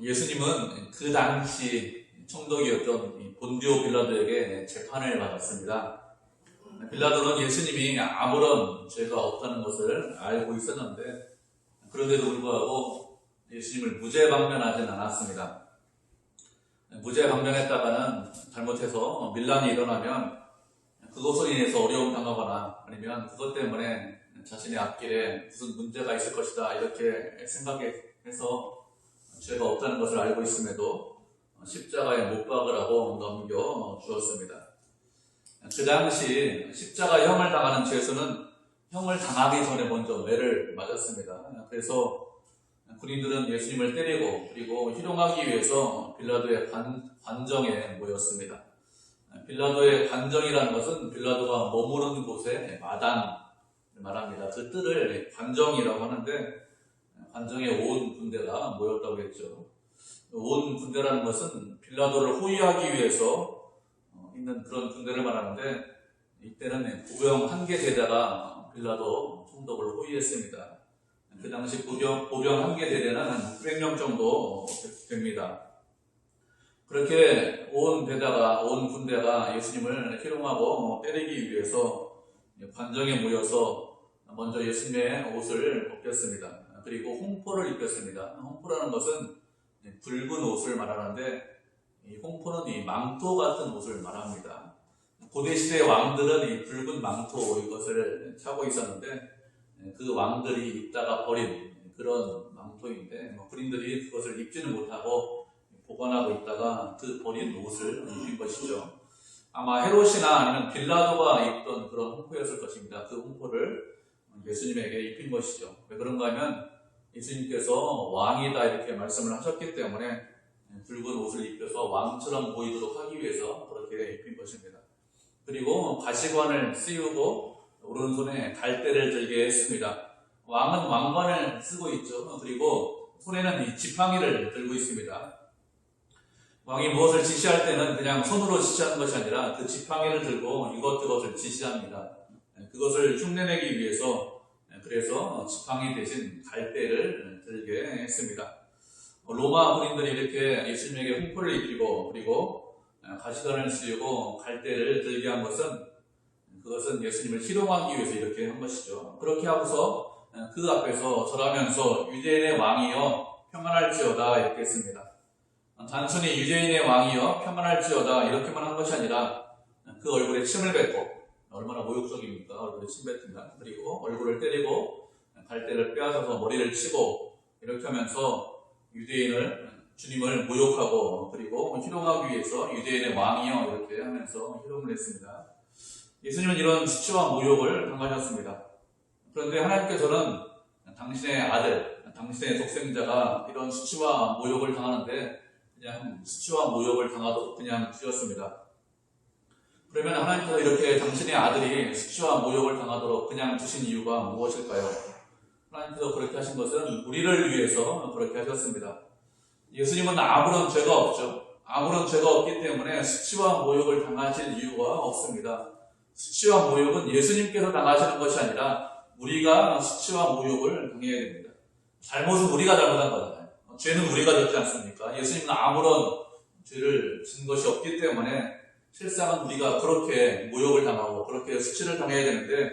예수님은 그 당시 총독이었던 본디오 빌라도에게 재판을 받았습니다. 빌라도는 예수님이 아무런 죄가 없다는 것을 알고 있었는데 그런데도 불구하고 예수님을 무죄방면하진 않았습니다. 무죄방면했다가는 잘못해서 밀란이 일어나면 그것으로 인해서 어려움 당하거나 아니면 그것 때문에 자신의 앞길에 무슨 문제가 있을 것이다 이렇게 생각해서 죄가 없다는 것을 알고 있음에도 십자가에 못 박으라고 넘겨 주었습니다. 그 당시 십자가형을 당하는 죄수는 형을 당하기 전에 먼저 매를 맞았습니다. 그래서 군인들은 예수님을 때리고 그리고 희롱하기 위해서 빌라도의 관정에 모였습니다. 빌라도의 관정이라는 것은 빌라도가 머무르는 곳의 마당을 말합니다. 그 뜰을 관정이라고 하는데 관정에 온 군대가 모였다고 했죠. 온 군대라는 것은 빌라도를 호위하기 위해서 있는 그런 군대를 말하는데 이때는 보병 1개 대대가 빌라도 총독을 호위했습니다. 그 당시 보병 1개 대대는 한 600명 정도 됩니다. 그렇게 온 군대가 예수님을 희롱하고 때리기 위해서 관정에 모여서 먼저 예수님의 옷을 벗겼습니다. 그리고 홍포를 입혔습니다. 홍포라는 것은 붉은 옷을 말하는데 이 홍포는 이 망토 같은 옷을 말합니다. 고대 시대 왕들은 이 붉은 망토 이것을 차고 있었는데 그 왕들이 입다가 버린 그런 망토인데 군인들이 그것을 입지는 못하고 보관하고 있다가 그 버린 옷을 입힌 것이죠. 아마 헤롯이나 아니면 빌라도가 입던 그런 홍포였을 것입니다. 그 홍포를 예수님에게 입힌 것이죠. 왜 그런가 하면 예수님께서 왕이다 이렇게 말씀을 하셨기 때문에 붉은 옷을 입혀서 왕처럼 보이도록 하기 위해서 그렇게 입힌 것입니다. 그리고 가시관을 씌우고 오른손에 갈대를 들게 했습니다. 왕은 왕관을 쓰고 있죠. 그리고 손에는 이 지팡이를 들고 있습니다. 왕이 무엇을 지시할 때는 그냥 손으로 지시하는 것이 아니라 그 지팡이를 들고 이것저것을 지시합니다. 그것을 흉내내기 위해서 그래서 지팡이 대신 갈대를 들게 했습니다. 로마 군인들이 이렇게 예수님에게 홍포를 입히고 그리고 가시관을 씌우고 갈대를 들게 한 그것은 예수님을 희롱하기 위해서 이렇게 한 것이죠. 그렇게 하고서 그 앞에서 절하면서 유대인의 왕이여 평안할지어다 이렇게 했습니다. 단순히 유대인의 왕이여 평안할지어다 이렇게만 한 것이 아니라 그 얼굴에 침을 뱉고 얼마나 모욕적입니까? 얼굴에 침 뱉으면. 그리고 얼굴을 때리고 갈대를 빼앗아서 머리를 치고 이렇게 하면서 주님을 모욕하고 그리고 희롱하기 위해서 유대인의 왕이여 이렇게 하면서 희롱을 했습니다. 예수님은 이런 수치와 모욕을 당하셨습니다. 그런데 하나님께서는 당신의 아들, 당신의 독생자가 이런 수치와 모욕을 당하는데 그냥 수치와 모욕을 당하도록 그냥 두셨습니다. 그러면 하나님께서 이렇게 당신의 아들이 수치와 모욕을 당하도록 그냥 두신 이유가 무엇일까요? 하나님께서 그렇게 하신 것은 우리를 위해서 그렇게 하셨습니다. 예수님은 아무런 죄가 없죠. 아무런 죄가 없기 때문에 수치와 모욕을 당하실 이유가 없습니다. 수치와 모욕은 예수님께서 당하시는 것이 아니라 우리가 수치와 모욕을 당해야 됩니다. 잘못은 우리가 잘못한 거잖아요. 죄는 우리가 졌지 않습니까? 예수님은 아무런 죄를 진 것이 없기 때문에 실상은 우리가 그렇게 모욕을 당하고 그렇게 수치를 당해야 되는데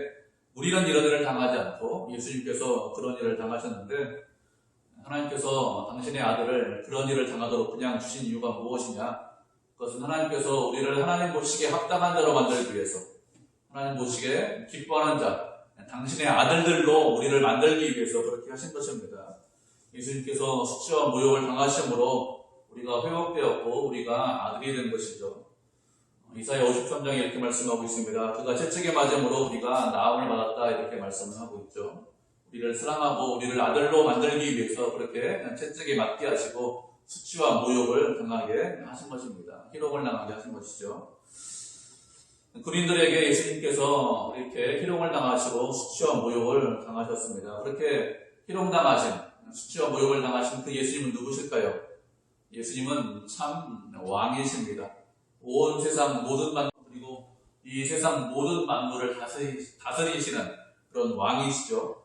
우리는 이런 일을 당하지 않고 예수님께서 그런 일을 당하셨는데 하나님께서 당신의 아들을 그런 일을 당하도록 그냥 주신 이유가 무엇이냐? 그것은 하나님께서 우리를 하나님 보시기에 합당한 자로 만들기 위해서 하나님 보시기에 기뻐하는 자, 당신의 아들들로 우리를 만들기 위해서 그렇게 하신 것입니다. 예수님께서 수치와 모욕을 당하심으로 우리가 회복되었고 우리가 아들이 된 것이죠. 이사야 53장에 이렇게 말씀하고 있습니다. 그가 채찍에 맞음으로 우리가 나음을 받았다 이렇게 말씀을 하고 있죠. 우리를 사랑하고 우리를 아들로 만들기 위해서 그렇게 채찍에 맞게 하시고 수치와 모욕을 당하게 하신 것입니다. 희롱을 당하게 하신 것이죠. 군인들에게 예수님께서 이렇게 희롱을 당하시고 수치와 모욕을 당하셨습니다. 그렇게 희롱당하신 수치와 모욕을 당하신 그 예수님은 누구실까요? 예수님은 참 왕이십니다. 온 세상 모든 만물 그리고 이 세상 모든 만물을 다스리시는 그런 왕이시죠.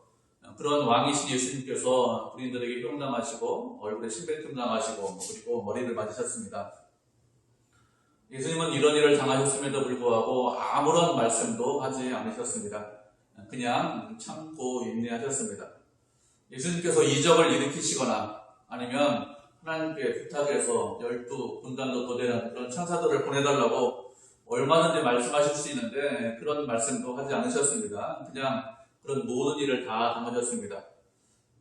그런 왕이신 예수님께서 군인들에게 흉당하시고 얼굴에 침뱉음 당하시고 그리고 머리를 맞으셨습니다. 예수님은 이런 일을 당하셨음에도 불구하고 아무런 말씀도 하지 않으셨습니다. 그냥 참고 인내하셨습니다. 예수님께서 이적을 일으키시거나 아니면 하나님께 부탁해서 12군단도 더 되는 그런 천사들을 보내달라고 얼마든지 말씀하실 수 있는데 그런 말씀도 하지 않으셨습니다. 그냥 그런 모든 일을 다 당하셨습니다.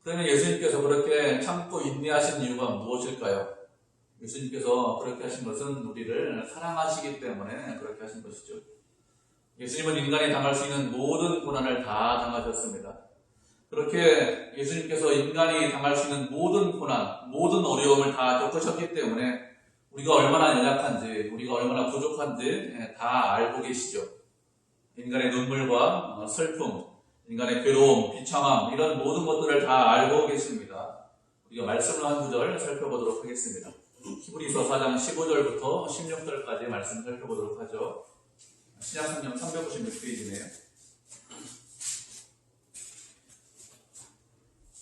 그러면 예수님께서 그렇게 참고 인내하신 이유가 무엇일까요? 예수님께서 그렇게 하신 것은 우리를 사랑하시기 때문에 그렇게 하신 것이죠. 예수님은 인간이 당할 수 있는 모든 고난을 다 당하셨습니다. 그렇게 예수님께서 인간이 당할 수 있는 모든 고난, 모든 어려움을 다 겪으셨기 때문에 우리가 얼마나 연약한지, 우리가 얼마나 부족한지 다 알고 계시죠. 인간의 눈물과 슬픔, 인간의 괴로움, 비참함 이런 모든 것들을 다 알고 계십니다. 우리가 말씀을 한 구절 살펴보도록 하겠습니다. 히브리서 4장 15절부터 16절까지 말씀을 살펴보도록 하죠. 신약성경 356페이지네요.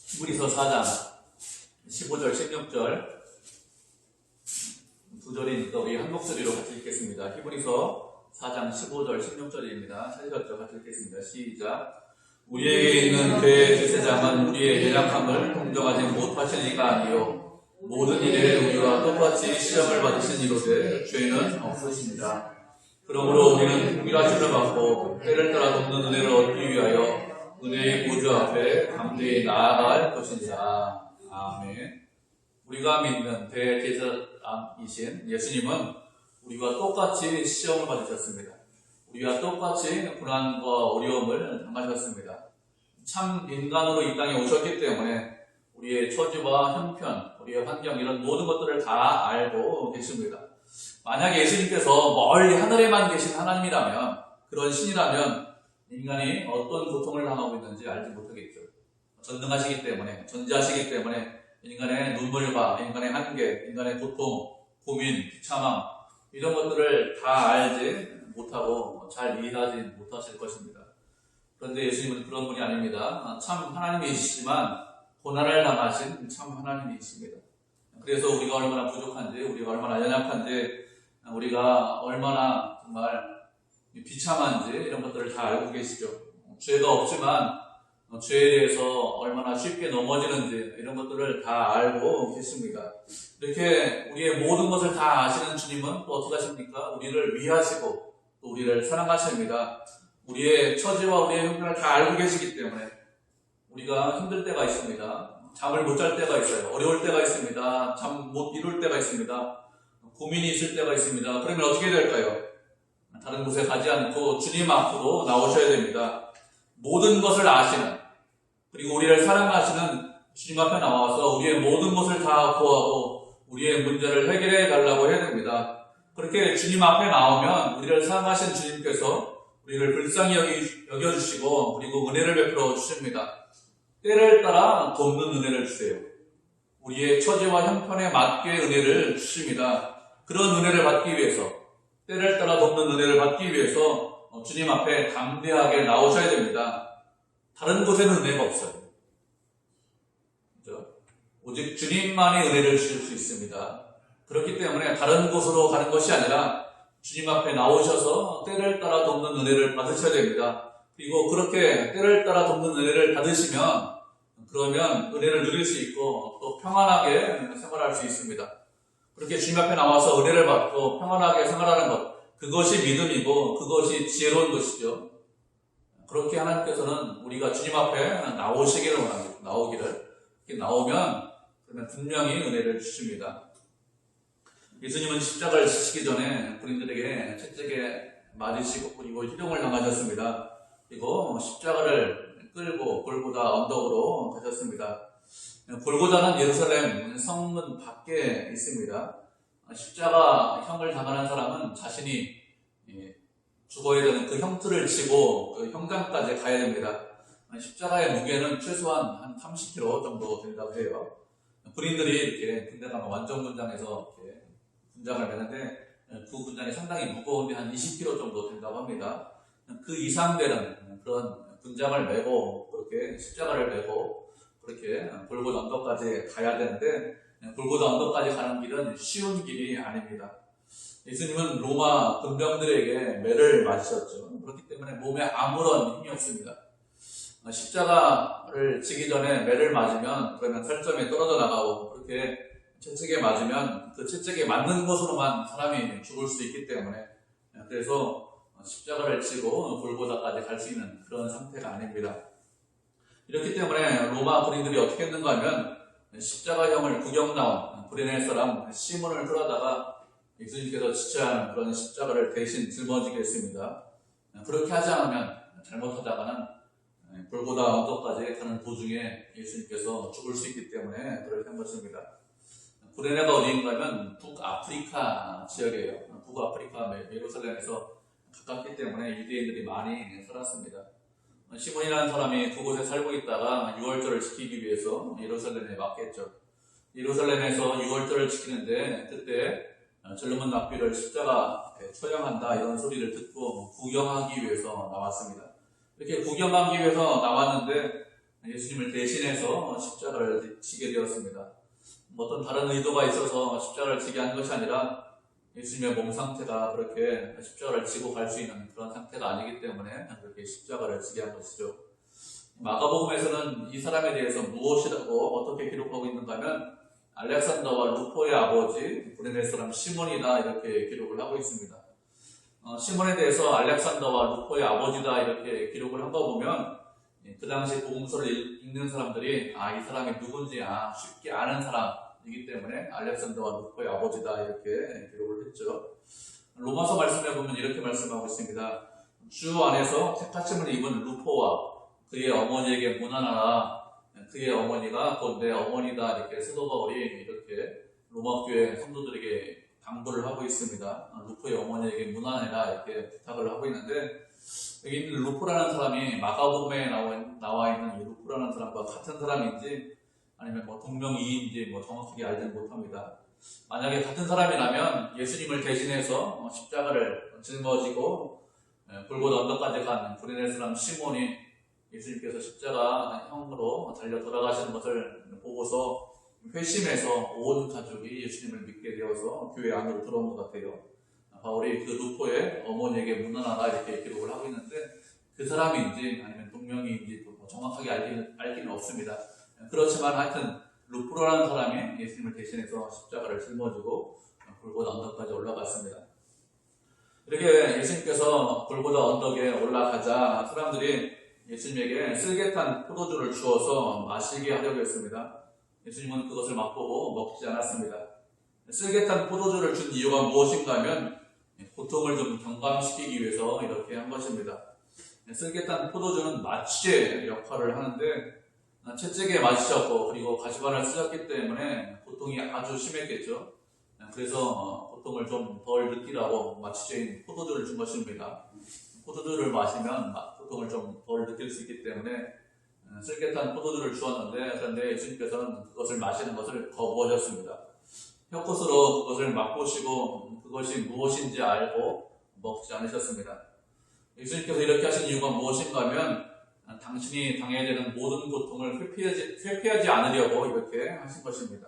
히브리서 4장 15절 16절 두 절이니까 우리 한 목소리로 같이 읽겠습니다. 히브리서 4장 15절 16절입니다. 찾으셨죠? 같이 읽겠습니다. 시작. 우리에게 있는 그의 제사장은 우리의 연약함을 동정하지 못하실 리가 아니요 모든 일에 우리와 똑같이 시험을 받으신 이로되 죄는 없으십니다. 그러므로 우리는 동일하심을 받고 때를 따라 돕는 은혜를 얻기 위하여 은혜의 보좌 앞에 담대히 나아갈 것이니라. 아멘. 우리가 믿는 대제사장이신 예수님은 우리와 똑같이 시험을 받으셨습니다. 우리와 똑같이 고난과 어려움을 당하셨습니다. 참 인간으로 이 땅에 오셨기 때문에 우리의 처지와 형편, 우리의 환경 이런 모든 것들을 다 알고 계십니다. 만약에 예수님께서 멀리 하늘에만 계신 하나님이라면, 그런 신이라면 인간이 어떤 고통을 당하고 있는지 알지 못하겠죠. 전능하시기 때문에, 전지하시기 때문에 인간의 눈물과 인간의 한계, 인간의 고통, 고민, 비참함 이런 것들을 다 알지 못하고 잘 이해하지 못하실 것입니다. 그런데 예수님은 그런 분이 아닙니다. 참 하나님이시지만 고난을 당하신 참 하나님이십니다. 그래서 우리가 얼마나 부족한지, 우리가 얼마나 연약한지, 우리가 얼마나 정말 비참한지 이런 것들을 다 알고 계시죠. 죄가 없지만 죄에 대해서 얼마나 쉽게 넘어지는지 이런 것들을 다 알고 계십니다. 이렇게 우리의 모든 것을 다 아시는 주님은 또 어떻게 하십니까? 우리를 위하시고 또 우리를 사랑하십니다. 우리의 처지와 우리의 형편을 다 알고 계시기 때문에 우리가 힘들 때가 있습니다. 잠을 못 잘 때가 있어요. 어려울 때가 있습니다. 잠 못 이룰 때가 있습니다. 고민이 있을 때가 있습니다. 그러면 어떻게 될까요? 다른 곳에 가지 않고 주님 앞으로 나오셔야 됩니다. 모든 것을 아시는, 그리고 우리를 사랑하시는 주님 앞에 나와서 우리의 모든 것을 다 구하고 우리의 문제를 해결해 달라고 해야 됩니다. 그렇게 주님 앞에 나오면 우리를 사랑하신 주님께서 우리를 불쌍히 여겨주시고 그리고 은혜를 베풀어 주십니다. 때를 따라 돕는 은혜를 주세요. 우리의 처지와 형편에 맞게 은혜를 주십니다. 그런 은혜를 받기 위해서, 때를 따라 돕는 은혜를 받기 위해서 주님 앞에 담대하게 나오셔야 됩니다. 다른 곳에는 은혜가 없어요. 그렇죠? 오직 주님만이 은혜를 주실 수 있습니다. 그렇기 때문에 다른 곳으로 가는 것이 아니라 주님 앞에 나오셔서 때를 따라 돕는 은혜를 받으셔야 됩니다. 그리고 그렇게 때를 따라 돕는 은혜를 받으시면 그러면 은혜를 누릴 수 있고 또 평안하게 생활할 수 있습니다. 그렇게 주님 앞에 나와서 은혜를 받고 평안하게 생활하는 것, 그것이 믿음이고 그것이 지혜로운 것이죠. 그렇게 하나님께서는 우리가 주님 앞에 나오시기를 원합니다. 나오기를. 이렇게 나오면 그러면 분명히 은혜를 주십니다. 예수님은 십자가를 지시기 전에 군인들에게 채찍에 맞으시고 그리고 희롱을 당하셨습니다. 그리고 십자가를 끌고 골고다 언덕으로 가셨습니다. 골고다는 예루살렘 성문 밖에 있습니다. 십자가형을 당하는 사람은 자신이 죽어야 되는 그 형틀을 지고 그 형장까지 가야 됩니다. 십자가의 무게는 최소한 한 30kg 정도 된다고 해요. 군인들이 이렇게 군대 가면 완전 군장에서 이렇게 군장을 매는데 그 군장이 상당히 무거운데 한 20kg 정도 된다고 합니다. 그 이상 되는 그런 분장을 메고 그렇게 십자가를 메고 그렇게 골고다 언덕까지 가야 되는데 골고다 언덕까지 가는 길은 쉬운 길이 아닙니다. 예수님은 로마 군병들에게 매를 맞으셨죠. 그렇기 때문에 몸에 아무런 힘이 없습니다. 십자가를 지기 전에 매를 맞으면 그러면 살점에 떨어져 나가고 그렇게 채찍에 맞으면 그 채찍에 맞는 곳으로만 사람이 죽을 수 있기 때문에 그래서 십자가를 치고 골고다까지 갈 수 있는 그런 상태가 아닙니다. 이렇기 때문에 로마 군인들이 어떻게 했는가 하면 십자가형을 구경 나온 구레네 사람 시몬을 끌어다가 예수님께서 지쳐야 하는 그런 십자가를 대신 짊어지게 했습니다. 그렇게 하지 않으면 잘못하다가는 골고다 언덕까지 가는 도중에 예수님께서 죽을 수 있기 때문에 그렇게 한 것입니다. 구레네가 어디인가 하면 북아프리카 지역이에요. 북아프리카 예루살렘에서 가깝기 때문에 유대인들이 많이 살았습니다. 시몬이라는 사람이 그곳에 살고 있다가 유월절을 지키기 위해서 예루살렘에 왔겠죠. 예루살렘에서 유월절을 지키는데 그때 젊은 납비를 십자가에 처형한다 이런 소리를 듣고 구경하기 위해서 나왔습니다. 이렇게 구경하기 위해서 나왔는데 예수님을 대신해서 십자가를 지게 되었습니다. 어떤 다른 의도가 있어서 십자가를 지게 한 것이 아니라 예수님의 몸 상태가 그렇게 십자가를 지고 갈 수 있는 그런 상태가 아니기 때문에 그렇게 십자가를 지게 한 것이죠. 마가복음에서는 이 사람에 대해서 무엇이라고 어떻게 기록하고 있는가 하면 알렉산더와 루포의 아버지 구레네 사람 시몬이다 이렇게 기록을 하고 있습니다. 시몬에 대해서 알렉산더와 루포의 아버지다 이렇게 기록을 한 거 보면 그 당시 복음서를 읽는 사람들이 이 사람이 누군지 쉽게 아는 사람이기 때문에 알렉산더와 루포의 아버지다 이렇게 기록을 했죠. 로마서 말씀에 보면 이렇게 말씀하고 있습니다. 주 안에서 택하심을 입은 루포와 그의 어머니에게 문안하라. 그의 어머니가 곧 내 어머니다 이렇게 사도 바울이 이렇게 로마 교회 성도들에게 당부를 하고 있습니다. 루포의 어머니에게 문안해라 이렇게 부탁을 하고 있는데 여기 있는 루포라는 사람이 마가복음에 나와 있는 이 루포라는 사람과 같은 사람인지 아니면 동명이인지 정확하게 알지는 못합니다. 만약에 같은 사람이라면 예수님을 대신해서 십자가를 짊어지고 골고다 언덕까지 간 구레네 사람 시몬이 예수님께서 십자가형으로 달려 돌아가시는 것을 보고서 회심해서 온 가족이 예수님을 믿게 되어서 교회 안으로 들어온 것 같아요. 바울이 그 루포의 어머니에게 문안하라 이렇게 기록을 하고 있는데 그 사람인지 아니면 동명이인지 정확하게 알기는 없습니다. 그렇지만 하여튼 루포라는 사람이 예수님을 대신해서 십자가를 짊어지고 골고다 언덕까지 올라갔습니다. 이렇게 예수님께서 골고다 언덕에 올라가자 사람들이 예수님에게 쓸개탄 포도주를 주어서 마시게 하려고 했습니다. 예수님은 그것을 맛보고 먹지 않았습니다. 쓸개탄 포도주를 준 이유가 무엇인가 하면 고통을 좀 경감시키기 위해서 이렇게 한 것입니다. 쓸개탄 포도주는 마취제 역할을 하는데 채찍에 맞으셨고 그리고 가시관을 쓰셨기 때문에 고통이 아주 심했겠죠. 그래서 고통을 좀 덜 느끼라고 마취제인 포도주를 준 것입니다. 포도주를 마시면 고통을 좀 덜 느낄 수 있기 때문에 쓸개탄 포도주를 주었는데 그런데 예수님께서는 그것을 마시는 것을 거부하셨습니다. 혀끝으로 그것을 맛보시고 그것이 무엇인지 알고 먹지 않으셨습니다. 예수님께서 이렇게 하신 이유가 무엇인가 하면 당신이 당해야 되는 모든 고통을 회피하지 않으려고 이렇게 하신 것입니다.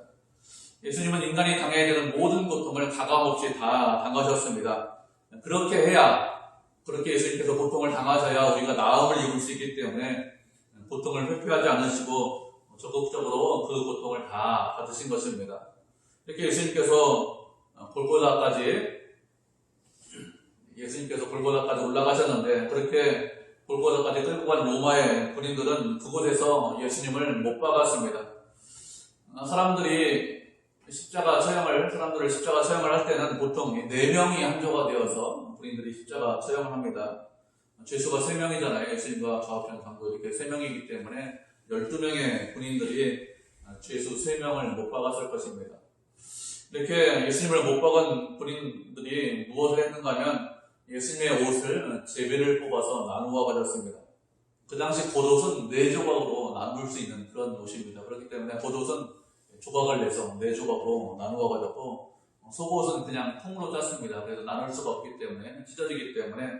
예수님은 인간이 당해야 되는 모든 고통을 가감없이 다 당하셨습니다. 그렇게 예수님께서 고통을 당하셔야 우리가 나음을 입을 수 있기 때문에 고통을 회피하지 않으시고 적극적으로 그 고통을 다 받으신 것입니다. 이렇게 예수님께서 골고다까지 올라가셨는데 그렇게 골고다까지 끌고 간 로마의 군인들은 그곳에서 예수님을 못 박았습니다. 사람들을 십자가 처형을 할 때는 보통 4명이 한조가 되어서 군인들이 십자가 처형을 합니다. 죄수가 3명이잖아요. 예수님과 좌우편 강도 이렇게 3명이기 때문에 12명의 군인들이 죄수 3명을 못 박았을 것입니다. 이렇게 예수님을 못 박은 군인들이 무엇을 했는가 하면 예수님의 옷을 제비를 뽑아서 나누어 가졌습니다. 그 당시 겉옷은 4조각으로 나눌 수 있는 그런 옷입니다. 그렇기 때문에 겉옷은 조각을 내서 4조각으로 나누어 가졌고 속옷은 그냥 통으로 짰습니다. 그래서 나눌 수가 없기 때문에 찢어지기 때문에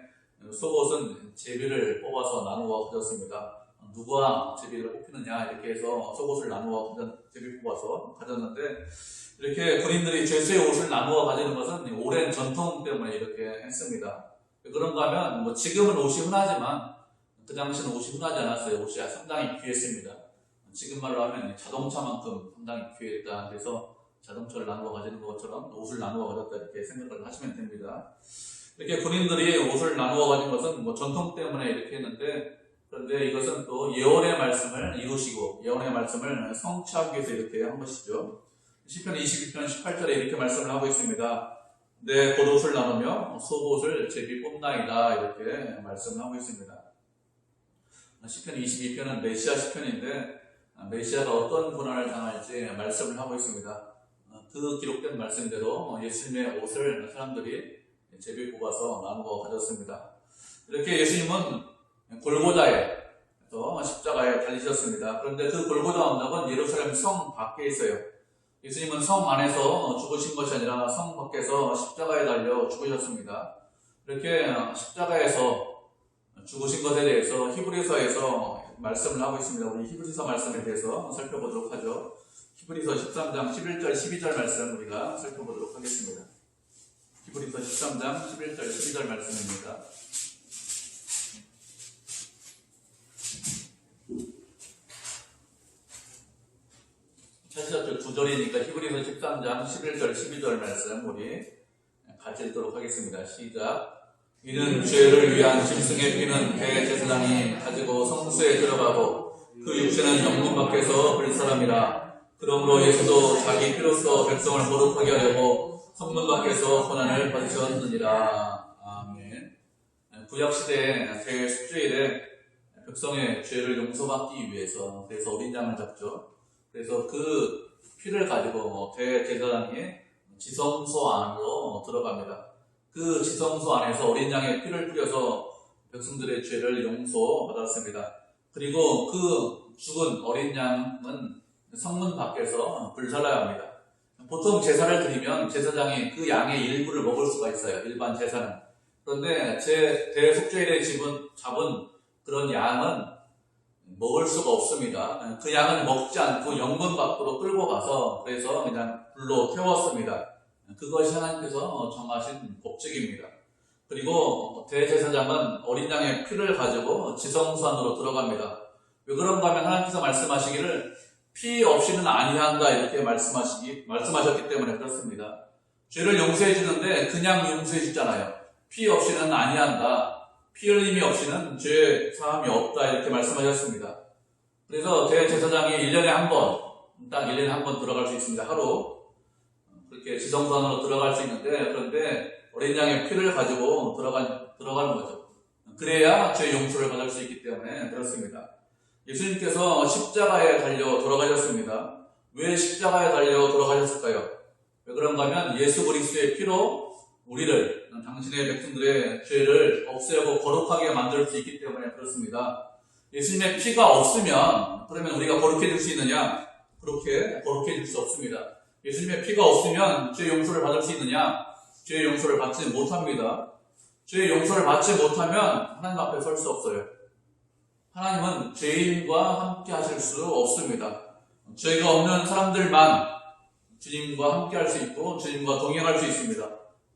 속옷은 제비를 뽑아서 나누어 가졌습니다. 누가 제비를 뽑히느냐 이렇게 해서 속옷을 나누어 제비 뽑아서 가졌는데, 이렇게 군인들이 죄수의 옷을 나누어 가지는 것은 오랜 전통 때문에 이렇게 했습니다. 그런가 하면 뭐 지금은 옷이 흔하지만 그 당시는 옷이 흔하지 않았어요. 옷이 상당히 귀했습니다. 지금 말로 하면 자동차만큼 상당히 귀했다. 그래서 자동차를 나누어 가지는 것처럼 옷을 나누어 가졌다 이렇게 생각을 하시면 됩니다. 이렇게 군인들이 옷을 나누어 가진 것은 뭐 전통 때문에 이렇게 했는데, 그런데 이것은 또 예언의 말씀을 이루시고 예언의 말씀을 성취하기 위해서 이렇게 한 것이죠. 시편 22편 18절에 이렇게 말씀을 하고 있습니다. 내 겉옷을 나누며 속옷을 제비 뽑나이다 이렇게 말씀을 하고 있습니다. 시편 22편은 메시아 시편인데 메시아가 어떤 고난을 당할지 말씀을 하고 있습니다. 그 기록된 말씀대로 예수님의 옷을 사람들이 제비 뽑아서 나누어 가졌습니다. 이렇게 예수님은 골고다에서 십자가에 달리셨습니다. 그런데 그 골고다 언덕은 예루살렘 성 밖에 있어요. 예수님은 성 안에서 죽으신 것이 아니라 성 밖에서 십자가에 달려 죽으셨습니다. 이렇게 십자가에서 죽으신 것에 대해서 히브리서에서 말씀을 하고 있습니다. 우리 히브리서 말씀에 대해서 살펴보도록 하죠. 히브리서 13장 11절 12절 말씀 우리가 살펴보도록 하겠습니다. 히브리서 13장 11절 12절 말씀입니다. 찾으셨죠? 9절이니까 히브리서 13장 11절 12절 말씀 우리 같이 읽도록 하겠습니다. 시작. 이는 죄를 위한 짐승의 피는 대제사장이 가지고 성소에 들어가고 그 육체는 영문 밖에서 볼 사람이라. 그러므로 예수도 자기 피로써 백성을 거룩하게 하려고 성문 밖에서 고난을 받으셨느니라. 아멘. 구약시대의 대속죄일에 백성의 죄를 용서받기 위해서 그래서 어린 양을 잡죠. 그래서 그 피를 가지고 대제사장이 지성소 안으로 들어갑니다. 그 지성소 안에서 어린 양의 피를 뿌려서 백성들의 죄를 용서받았습니다. 그리고 그 죽은 어린 양은 성문 밖에서 불살라야 합니다. 보통 제사를 드리면 제사장이 그 양의 일부를 먹을 수가 있어요. 일반 제사는. 그런데 대속죄일에 잡은 그런 양은 먹을 수가 없습니다. 그 양은 먹지 않고 영문 밖으로 끌고 가서 그래서 그냥 불로 태웠습니다. 그것이 하나님께서 정하신 법칙입니다. 그리고 대제사장은 어린 양의 피를 가지고 지성소 안으로 들어갑니다. 왜 그런가 하면 하나님께서 말씀하시기를 피 없이는 아니한다 이렇게 말씀하셨기 때문에 그렇습니다. 죄를 용서해 주는데 그냥 용서해 주잖아요. 피 없이는 아니한다. 피 흘림이 없이는 죄 사함이 없다 이렇게 말씀하셨습니다. 그래서 대제사장이 1년에 한 번, 딱 1년에 한 번 들어갈 수 있습니다. 하루 그렇게 지성소 안으로 들어갈 수 있는데, 그런데 어린 양의 피를 가지고 들어가는 거죠. 그래야 죄 용서를 받을 수 있기 때문에 그렇습니다. 예수님께서 십자가에 달려 돌아가셨습니다. 왜 십자가에 달려 돌아가셨을까요? 왜 그런가 하면 예수 그리스도의 피로 우리를, 당신의 백성들의 죄를 없애고 거룩하게 만들 수 있기 때문에 그렇습니다. 예수님의 피가 없으면 그러면 우리가 거룩해질 수 있느냐? 그렇게 거룩해질 수 없습니다. 예수님의 피가 없으면 죄 용서를 받을 수 있느냐? 죄 용서를 받지 못합니다. 죄 용서를 받지 못하면 하나님 앞에 설 수 없어요. 하나님은 죄인과 함께 하실 수 없습니다. 죄가 없는 사람들만 주님과 함께 할 수 있고 주님과 동행할 수 있습니다.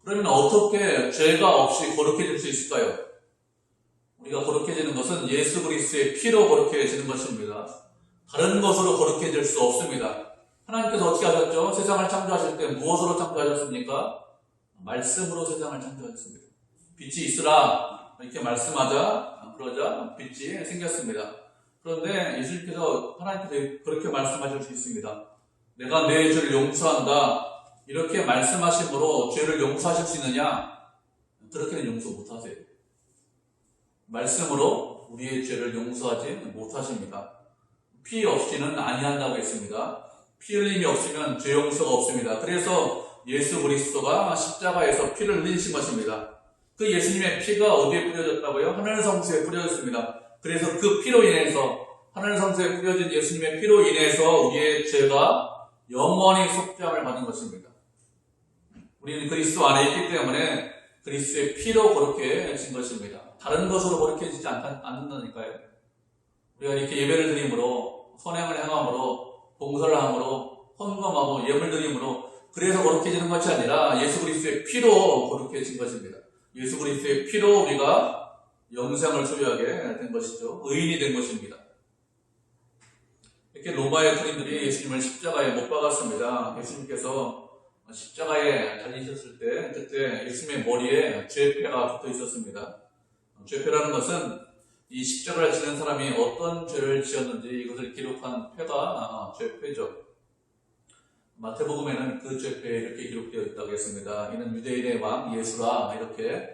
그러면 어떻게 죄가 없이 거룩해질 수 있을까요? 우리가 거룩해지는 것은 예수 그리스도의 피로 거룩해지는 것입니다. 다른 것으로 거룩해질 수 없습니다. 하나님께서 어떻게 하셨죠? 세상을 창조하실 때 무엇으로 창조하셨습니까? 말씀으로 세상을 창조하셨습니다. 빛이 있으라 이렇게 그러자 빛이 생겼습니다. 그런데 예수님께서 하나님께서 그렇게 말씀하실 수 있습니다. 내가 내 죄를 용서한다 이렇게 말씀하심으로 죄를 용서하실 수 있느냐? 그렇게는 용서 못하세요. 말씀으로 우리의 죄를 용서하지 못하십니다. 피 없이는 아니한다고 했습니다. 피 흘림이 없으면 죄 용서가 없습니다. 그래서 예수 그리스도가 십자가에서 피를 흘리신 것입니다. 그 예수님의 피가 어디에 뿌려졌다고요? 하늘 성소에 뿌려졌습니다. 그래서 그 피로 인해서 하늘 성소에 뿌려진 예수님의 피로 인해서 우리의 죄가 영원히 속죄함을 받는 것입니다. 우리는 그리스도 안에 있기 때문에 그리스도의 피로 거룩해진 것입니다. 다른 것으로 거룩해지지 않는다니까요. 우리가 이렇게 예배를 드림으로, 선행을 행함으로, 봉사를 함으로, 헌금하고 예물 드림으로 그래서 거룩해지는 것이 아니라 예수 그리스도의 피로 거룩해진 것입니다. 예수 그리스도의 피로 우리가 영생을 소유하게 된 것이죠. 의인이 된 것입니다. 이렇게 로마의 군인들이 예수님을 십자가에 못 박았습니다. 예수님께서 십자가에 달리셨을 때 그때 예수님의 머리에 죄패가 붙어 있었습니다. 죄패라는 것은 이 십자가를 지는 사람이 어떤 죄를 지었는지 이것을 기록한 패가 죄패죠. 마태복음에는 그 죄패에 이렇게 기록되어 있다고 했습니다. 이는 유대인의 왕 예수라 이렇게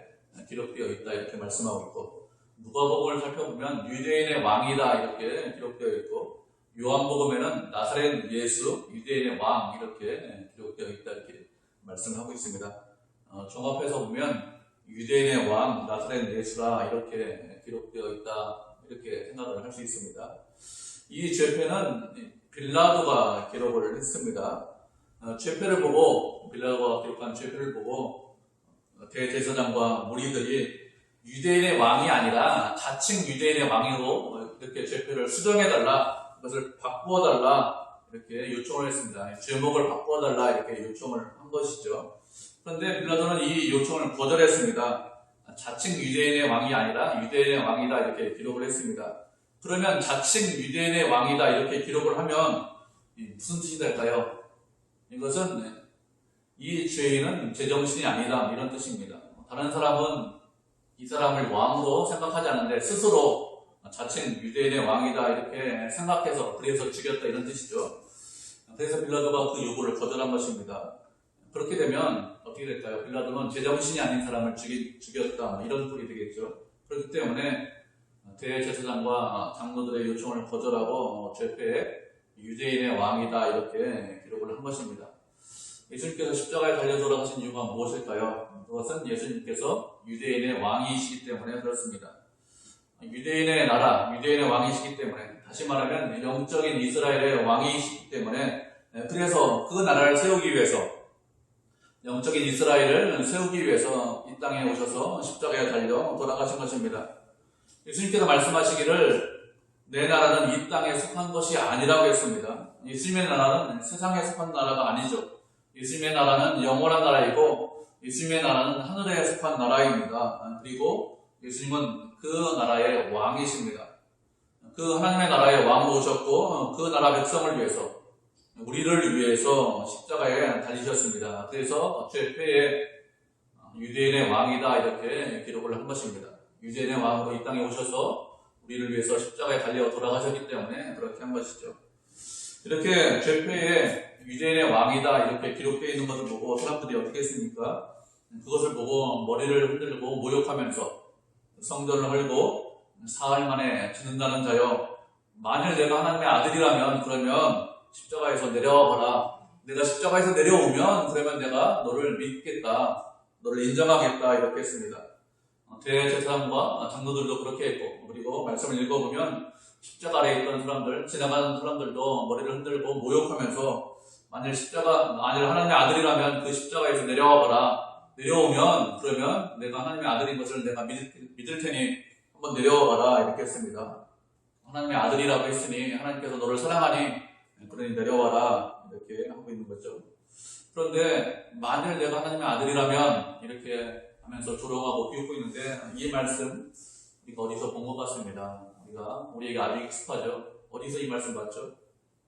기록되어 있다 이렇게 말씀하고 있고, 누가복음을 살펴보면 유대인의 왕이다 이렇게 기록되어 있고, 요한복음에는 나사렛 예수 유대인의 왕 이렇게 기록되어 있다 이렇게 말씀하고 있습니다. 종합해서 보면 유대인의 왕 나사렛 예수라 이렇게 기록되어 있다 이렇게 생각을 할 수 있습니다. 이 죄패는 빌라도가 기록을 했습니다. 죄패를 보고, 빌라도가 기록한 죄패를 보고 대제사장과 무리들이 유대인의 왕이 아니라 자칭 유대인의 왕으로 이렇게 죄패를 수정해달라, 그것을 바꾸어달라 이렇게 요청을 했습니다. 제목을 바꾸어달라 이렇게 요청을 한 것이죠. 그런데 빌라도는 이 요청을 거절했습니다. 자칭 유대인의 왕이 아니라 유대인의 왕이다 이렇게 기록을 했습니다. 그러면 자칭 유대인의 왕이다 이렇게 기록을 하면 무슨 뜻이 될까요? 이것은 이 죄인은 제정신이 아니다 이런 뜻입니다. 다른 사람은 이 사람을 왕으로 생각하지 않는데 스스로 자칭 유대인의 왕이다 이렇게 생각해서 그래서 죽였다 이런 뜻이죠. 그래서 빌라도가 그 요구를 거절한 것입니다. 그렇게 되면 어떻게 될까요? 빌라도는 제정신이 아닌 사람을 죽였다 이런 꼴이 되겠죠. 그렇기 때문에 대제사장과 장로들의 요청을 거절하고 죄패에 유대인의 왕이다 이렇게 기록을 한 것입니다. 예수님께서 십자가에 달려 돌아가신 이유가 무엇일까요? 그것은 예수님께서 유대인의 왕이시기 때문에 그렇습니다. 유대인의 나라, 유대인의 왕이시기 때문에, 다시 말하면 영적인 이스라엘의 왕이시기 때문에, 그래서 그 나라를 세우기 위해서, 영적인 이스라엘을 세우기 위해서 이 땅에 오셔서 십자가에 달려 돌아가신 것입니다. 예수님께서 말씀하시기를 내 나라는 이 땅에 속한 것이 아니라고 했습니다. 예수님의 나라는 세상에 속한 나라가 아니죠. 예수님의 나라는 영원한 나라이고 예수님의 나라는 하늘에 속한 나라입니다. 그리고 예수님은 그 나라의 왕이십니다. 그 하나님의 나라의 왕으로 오셨고 그 나라 백성을 위해서, 우리를 위해서 십자가에 달리셨습니다. 그래서 죄패에 유대인의 왕이다 이렇게 기록을 한 것입니다. 유대인의 왕으로 이 땅에 오셔서 우리를 위해서 십자가에 달려 돌아가셨기 때문에 그렇게 한 것이죠. 이렇게 죄패에 유대인의 왕이다 이렇게 기록되어 있는 것을 보고 사람들이 어떻게 했습니까? 그것을 보고 머리를 흔들고 모욕하면서 성전을 헐고 사흘 만에 죽는다는 자여, 만일 내가 하나님의 아들이라면 그러면 십자가에서 내려와 봐라. 내가 십자가에서 내려오면 그러면 내가 너를 믿겠다, 너를 인정하겠다 이렇게 했습니다. 대제사장과 장로들도 그렇게 했고, 그리고 말씀을 읽어보면 십자가 아래에 있던 사람들, 지나가는 사람들도 머리를 흔들고 모욕하면서 만일 하나님의 아들이라면 그 십자가에서 내려와 봐라. 내려오면 그러면 내가 하나님의 아들인 것을 내가 믿을 테니 한번 내려와 봐라 이렇게 했습니다. 하나님의 아들이라고 했으니 하나님께서 너를 사랑하니 그러니 내려와라 이렇게 하고 있는 거죠. 그런데 만일 내가 하나님의 아들이라면 이렇게 하면서 조롱하고 비웃고 있는데, 이 말씀 우리가 어디서 본 것 같습니다. 우리에게 아주 익숙하죠. 어디서 이 말씀 봤죠?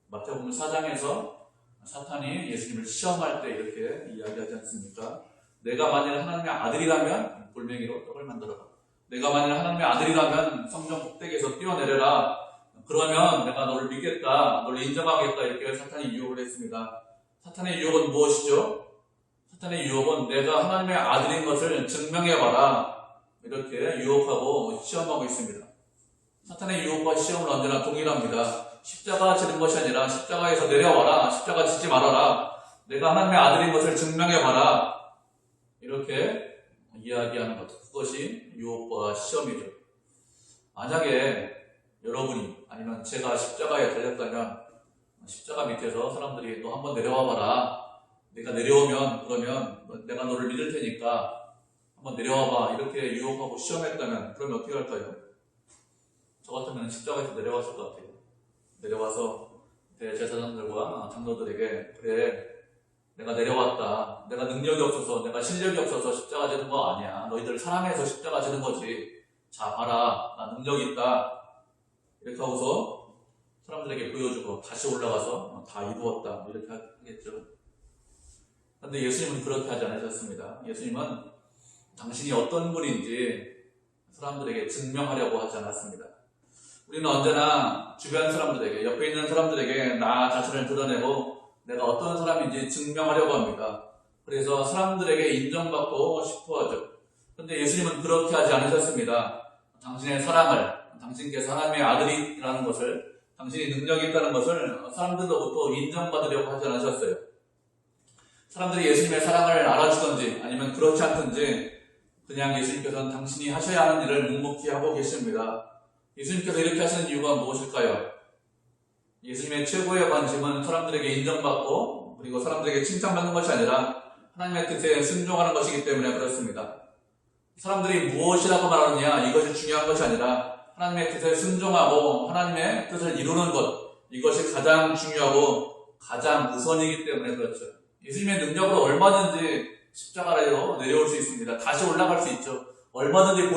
마태복음 4장에서 사탄이 예수님을 시험할 때 이렇게 이야기하지 않습니까? 내가 만일 하나님의 아들이라면 골뱅이로 떡을 만들어라. 내가 만일 하나님의 아들이라면 성전 꼭대기에서 뛰어내려라. 그러면 내가 너를 믿겠다, 너를 인정하겠다 이렇게 사탄이 유혹을 했습니다. 사탄의 유혹은 무엇이죠? 사탄의 유혹은 내가 하나님의 아들인 것을 증명해봐라 이렇게 유혹하고 시험하고 있습니다. 사탄의 유혹과 시험은 언제나 동일합니다. 십자가 지는 것이 아니라 십자가에서 내려와라, 십자가 지지 말아라, 내가 하나님의 아들인 것을 증명해봐라 이렇게 이야기하는 것, 그것이 유혹과 시험이죠. 만약에 여러분이 아니면 제가 십자가에 달렸다면 십자가 밑에서 사람들이 너 한번 내려와 봐라, 내가 내려오면 그러면 내가 너를 믿을 테니까 한번 내려와봐 이렇게 유혹하고 시험했다면 그러면 어떻게 할까요? 저 같으면 십자가에서 내려왔을 것 같아요. 내려와서 대제사장들과 장로들에게 그래 내가 내려왔다. 내가 능력이 없어서 내가 실력이 없어서 십자가 지는 거 아니야. 너희들 사랑해서 십자가 지는 거지. 자 봐라 나 능력이 있다. 이렇게 하고서 사람들에게 보여주고 다시 올라가서 다 이루었다 이렇게 하겠죠. 그런데 예수님은 그렇게 하지 않으셨습니다. 예수님은 당신이 어떤 분인지 사람들에게 증명하려고 하지 않았습니다. 우리는 언제나 주변 사람들에게, 옆에 있는 사람들에게 나 자신을 드러내고 내가 어떤 사람인지 증명하려고 합니다. 그래서 사람들에게 인정받고 싶어 하죠. 그런데 예수님은 그렇게 하지 않으셨습니다. 당신의 사랑을, 당신께서 하나님의 아들이라는 것을, 당신이 능력이 있다는 것을 사람들로부터 인정받으려고 하지 않으셨어요. 사람들이 예수님의 사랑을 알아주든지 아니면 그렇지 않든지 그냥 예수님께서는 당신이 하셔야 하는 일을 묵묵히 하고 계십니다. 예수님께서 이렇게 하시는 이유가 무엇일까요? 예수님의 최고의 관심은 사람들에게 인정받고 그리고 사람들에게 칭찬받는 것이 아니라 하나님의 뜻에 순종하는 것이기 때문에 그렇습니다. 사람들이 무엇이라고 말하느냐 이것이 중요한 것이 아니라 하나님의 뜻에 순종하고 하나님의 뜻을 이루는 것 이것이 가장 중요하고 가장 우선이기 때문에 그렇죠. 예수님의 능력으로 얼마든지 십자가로 내려올 수 있습니다. 다시 올라갈 수 있죠. 얼마든지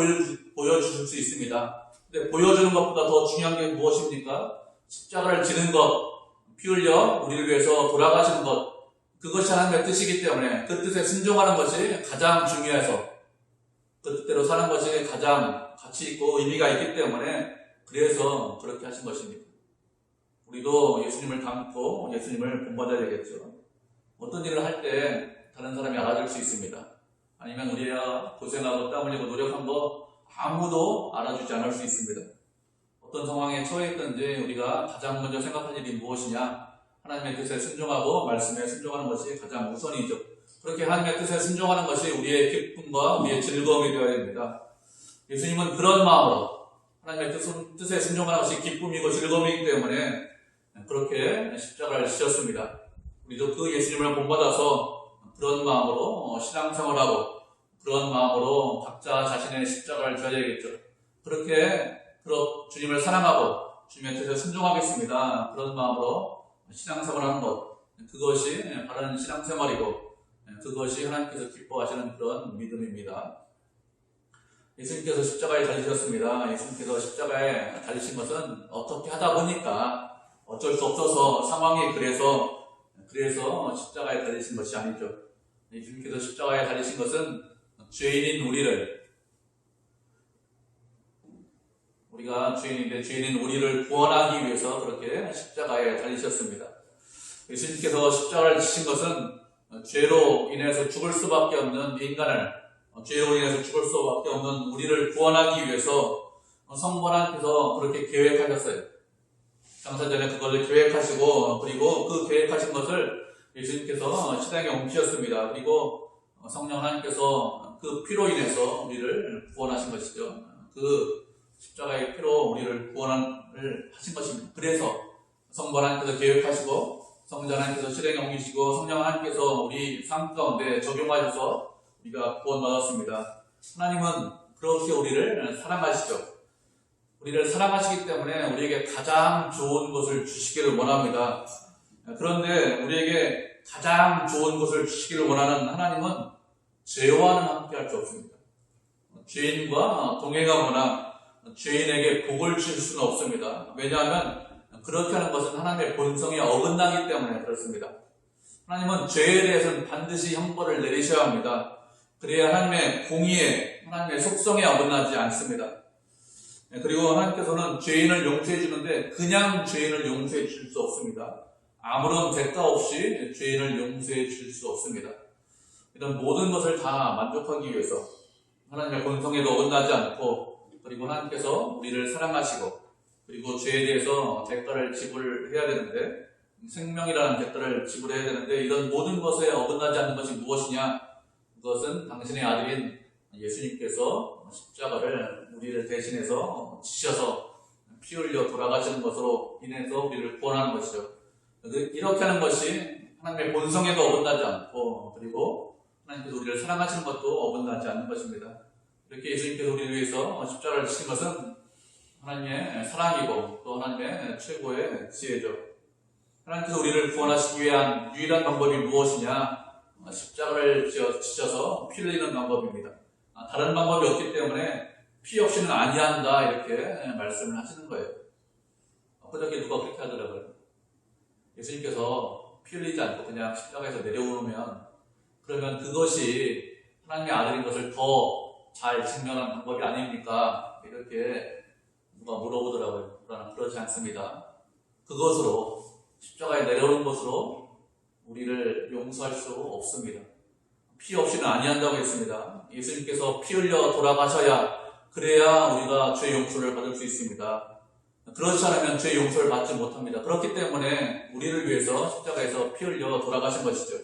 보여주실 수 있습니다. 근데 보여주는 것보다 더 중요한 게 무엇입니까? 십자가를 지는 것, 피 흘려 우리를 위해서 돌아가시는 것, 그것이 하나님의 뜻이기 때문에 그 뜻에 순종하는 것이 가장 중요해서 그 뜻대로 사는 것이 가장 가치 있고 의미가 있기 때문에 그래서 그렇게 하신 것입니다. 우리도 예수님을 닮고 예수님을 본받아야 되겠죠. 어떤 일을 할 때 다른 사람이 알아줄 수 있습니다. 아니면 우리가 고생하고 땀 흘리고 노력한 거 아무도 알아주지 않을 수 있습니다. 어떤 상황에 처해 있든지 우리가 가장 먼저 생각할 일이 무엇이냐? 하나님의 뜻에 순종하고 말씀에 순종하는 것이 가장 우선이죠. 그렇게 하나님의 뜻에 순종하는 것이 우리의 기쁨과 우리의 즐거움이 되어야 됩니다. 예수님은 그런 마음으로 하나님의 뜻에 순종하는 것이 기쁨이고 즐거움이기 때문에 그렇게 십자가를 지셨습니다. 우리도 그 예수님을 본받아서 그런 마음으로 신앙생활하고 그런 마음으로 각자 자신의 십자가를 져야겠죠. 그렇게 주님을 사랑하고 주님의 뜻에 순종하겠습니다. 그런 마음으로 신앙생활하는 것 그것이 바른 신앙생활이고 그것이 하나님께서 기뻐하시는 그런 믿음입니다. 예수님께서 십자가에 달리셨습니다. 예수님께서 십자가에 달리신 것은 어떻게 하다 보니까 어쩔 수 없어서 상황이 그래서 십자가에 달리신 것이 아니죠. 예수님께서 십자가에 달리신 것은 죄인인 우리가 죄인인데 죄인인 우리를 구원하기 위해서 그렇게 십자가에 달리셨습니다. 예수님께서 십자가를 지신 것은 죄로 인해서 죽을 수밖에 없는 인간을 죄로 인해서 죽을 수밖에 없는 우리를 구원하기 위해서 성부 하나님께서 그렇게 계획하셨어요. 장사전에 그것을 계획하시고 그리고 그 계획하신 것을 예수님께서 시대에 옮기셨습니다. 그리고 성령 하나님께서 그 피로 인해서 우리를 구원하신 것이죠. 그 십자가의 피로 우리를 구원을 하신 것입니다. 그래서 성부 하나님께서 계획하시고 성자 하나님께서 실행에 옮기시고 성령 하나님께서 우리 삶 가운데 적용하셔서 우리가 구원받았습니다. 하나님은 그렇게 우리를 사랑하시죠. 우리를 사랑하시기 때문에 우리에게 가장 좋은 것을 주시기를 원합니다. 그런데 우리에게 가장 좋은 것을 주시기를 원하는 하나님은 죄와는 함께할 수 없습니다. 죄인과 동행하거나 죄인에게 복을 줄 수는 없습니다. 왜냐하면 그렇게 하는 것은 하나님의 본성에 어긋나기 때문에 그렇습니다. 하나님은 죄에 대해서는 반드시 형벌을 내리셔야 합니다. 그래야 하나님의 공의에, 하나님의 속성에 어긋나지 않습니다. 그리고 하나님께서는 죄인을 용서해 주는데 그냥 죄인을 용서해 줄 수 없습니다. 아무런 대가 없이 죄인을 용서해 줄 수 없습니다. 이런 모든 것을 다 만족하기 위해서 하나님의 본성에도 어긋나지 않고 그리고 하나님께서 우리를 사랑하시고 그리고 죄에 대해서 대가를 지불해야 되는데 생명이라는 대가를 지불해야 되는데 이런 모든 것에 어긋나지 않는 것이 무엇이냐? 그것은 당신의 아들인 예수님께서 십자가를 우리를 대신해서 지셔서 피 흘려 돌아가시는 것으로 인해서 우리를 구원하는 것이죠. 이렇게 하는 것이 하나님의 본성에도 어긋나지 않고 그리고 하나님께서 우리를 사랑하시는 것도 어긋나지 않는 것입니다. 이렇게 예수님께서 우리를 위해서 십자가를 지신 것은 하나님의 사랑이고 또 하나님의 최고의 지혜죠. 하나님께서 우리를 구원하시기 위한 유일한 방법이 무엇이냐? 십자가를 지셔서 피를 흘리는 방법입니다. 다른 방법이 없기 때문에 피 없이는 아니한다 이렇게 말씀을 하시는 거예요. 엊그저께 누가 그렇게 하더라고요. 예수님께서 피 흘리지 않고 그냥 십자가에서 내려오면 그러면 그것이 하나님의 아들인 것을 더 잘 증명하는 방법이 아닙니까? 이렇게 누가 물어보더라고요. 그러나 그렇지 않습니다. 그것으로 십자가에 내려오는 것으로 우리를 용서할 수 없습니다. 피 없이는 아니한다고 했습니다. 예수님께서 피 흘려 돌아가셔야 그래야 우리가 죄 용서를 받을 수 있습니다. 그렇지 않으면 죄 용서를 받지 못합니다. 그렇기 때문에 우리를 위해서 십자가에서 피 흘려 돌아가신 것이죠.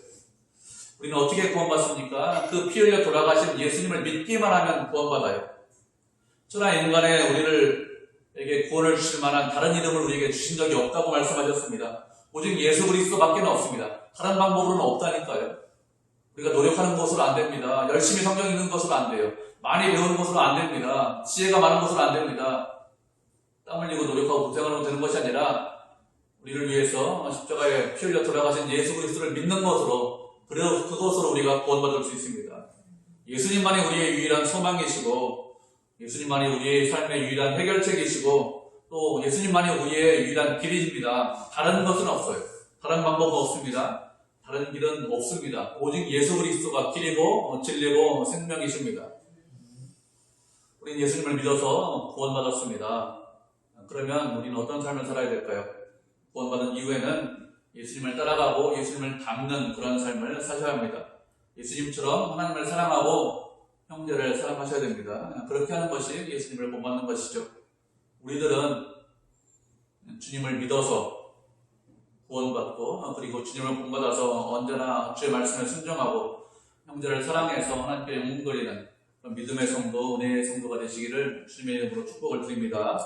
우리는 어떻게 구원받습니까? 그 피 흘려 돌아가신 예수님을 믿기만 하면 구원받아요. 천하 인간에 우리에게 구원을 주실 만한 다른 이름을 우리에게 주신 적이 없다고 말씀하셨습니다. 오직 예수 그리스도밖에 없습니다. 다른 방법으로는 없다니까요. 우리가 노력하는 것으로 안 됩니다. 열심히 성경 읽는 것으로 안 돼요. 많이 배우는 것으로 안 됩니다. 지혜가 많은 것으로 안 됩니다. 땀 흘리고 노력하고 고생하면 되는 것이 아니라 우리를 위해서 십자가에 피 흘려 돌아가신 예수 그리스도를 믿는 것으로 그것으로 우리가 구원받을 수 있습니다. 예수님만이 우리의 유일한 소망이시고 예수님만이 우리의 삶의 유일한 해결책이시고 또 예수님만이 우리의 유일한 길이십니다. 다른 것은 없어요. 다른 방법은 없습니다. 다른 길은 없습니다. 오직 예수 그리스도가 길이고 진리고 생명이십니다. 우리는 예수님을 믿어서 구원받았습니다. 그러면 우리는 어떤 삶을 살아야 될까요? 구원받은 이후에는 예수님을 따라가고 예수님을 닮는 그런 삶을 사셔야 합니다. 예수님처럼 하나님을 사랑하고 형제를 사랑하셔야 됩니다. 그렇게 하는 것이 예수님을 본받는 것이죠. 우리들은 주님을 믿어서 구원받고 그리고 주님을 본받아서 언제나 주의 말씀에 순종하고 형제를 사랑해서 하나님께 영웅거리는 믿음의 성도, 은혜의 성도가 되시기를 주님의 이름으로 축복을 드립니다.